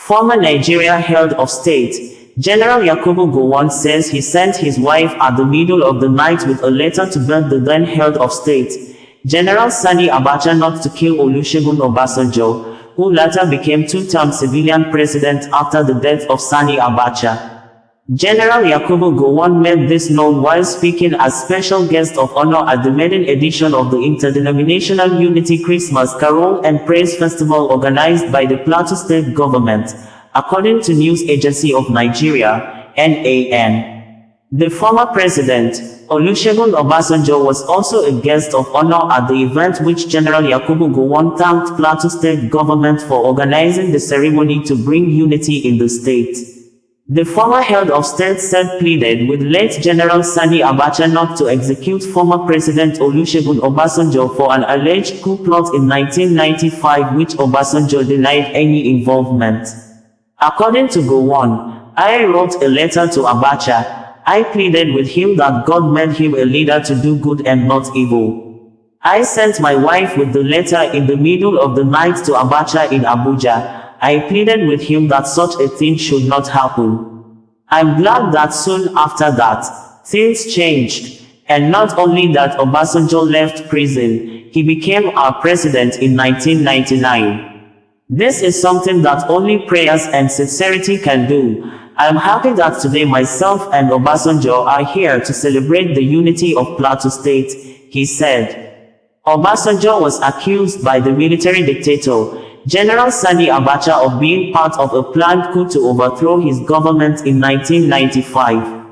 Former Nigeria head of state, General Yakubu Gowon says he sent his wife at the middle of the night with a letter to beg the then head of state, General Sani Abacha, not to kill Olusegun Obasanjo, who later became two-term civilian president after the death of Sani Abacha. General Yakubu Gowon made this known while speaking as special guest of honor at the maiden edition of the Interdenominational Unity Christmas Carol and Praise Festival organized by the Plateau State Government, according to News Agency of Nigeria, NAN. The former president, Olusegun Obasanjo, was also a guest of honor at the event, which General Yakubu Gowon thanked Plateau State Government for organizing the ceremony to bring unity in the state. The former head of state said pleaded with late General Sani Abacha not to execute former President Olusegun Obasanjo for an alleged coup plot in 1995, which Obasanjo denied any involvement. According to Gowon, I wrote a letter to Abacha. I pleaded with him that God made him a leader to do good and not evil. I sent my wife with the letter in the middle of the night to Abacha in Abuja. I pleaded with him that such a thing should not happen. I'm glad that soon after that, things changed. And not only that, Obasanjo left prison, he became our president in 1999. This is something that only prayers and sincerity can do. I'm happy that today myself and Obasanjo are here to celebrate the unity of Plateau State, he said. Obasanjo was accused by the military dictator, General Sani Abacha, of being part of a planned coup to overthrow his government in 1995.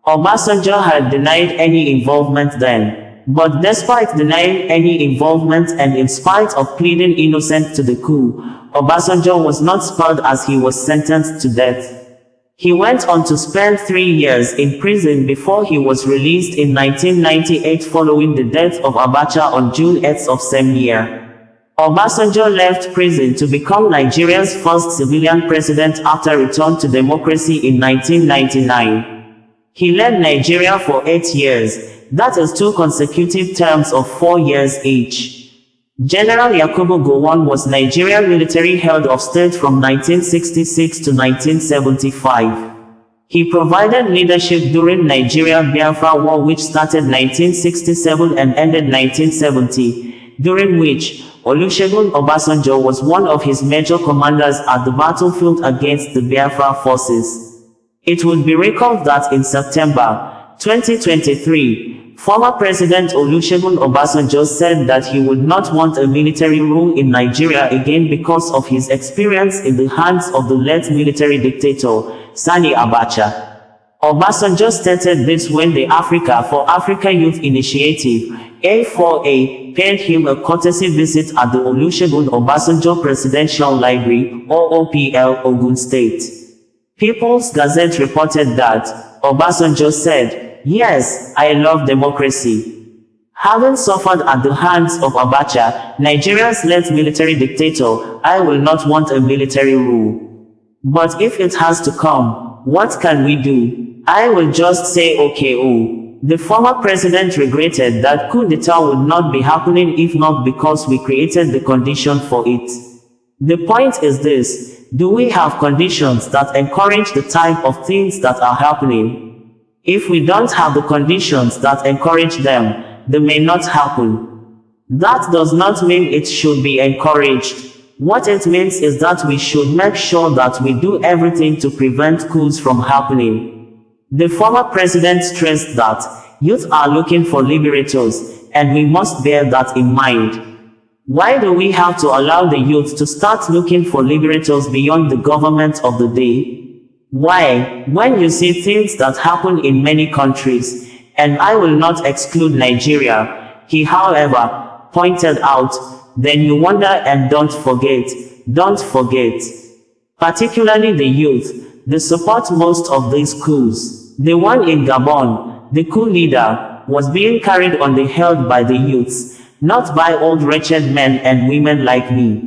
Obasanjo had denied any involvement then. But despite denying any involvement and in spite of pleading innocent to the coup, Obasanjo was not spared as he was sentenced to death. He went on to spend 3 years in prison before he was released in 1998 following the death of Abacha on June 8 of same year. Obasanjo left prison to become Nigeria's first civilian president after return to democracy in 1999. He led Nigeria for 8 years, that is 2 consecutive terms of 4 years each. General Yakubu Gowon was Nigerian military head of state from 1966 to 1975. He provided leadership during Nigeria-Biafra War, which started 1967 and ended 1970, during which Olusegun Obasanjo was one of his major commanders at the battlefield against the Biafra forces. It would be recalled that in September 2023, former President Olusegun Obasanjo said that he would not want a military rule in Nigeria again because of his experience in the hands of the late military dictator, Sani Abacha. Obasanjo stated this when the Africa for Africa Youth Initiative, A4A, paid him a courtesy visit at the Olusegun Obasanjo Presidential Library, OOPL, Ogun State. People's Gazette reported that Obasanjo said, "Yes, I love democracy. Having suffered at the hands of Abacha, Nigeria's late military dictator, I will not want a military rule. But if it has to come, what can we do? I will just say okay." The former president regretted that coup d'etat would not be happening if not because we created the condition for it. The point is this: do we have conditions that encourage the type of things that are happening? If we don't have the conditions that encourage them, they may not happen. That does not mean it should be encouraged. What it means is that we should make sure that we do everything to prevent coups from happening. The former president stressed that youth are looking for liberators, and we must bear that in mind. Why do we have to allow the youth to start looking for liberators beyond the government of the day? Why, when you see things that happen in many countries, and I will not exclude Nigeria, he however pointed out, then you wonder and don't forget, particularly the youth, they support most of these coups. The one in Gabon, the coup leader, was being carried on the head by the youths, not by old wretched men and women like me.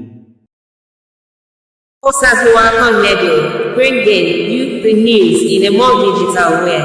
Olusegun Obasanjo, bringing you the news in a more digital way.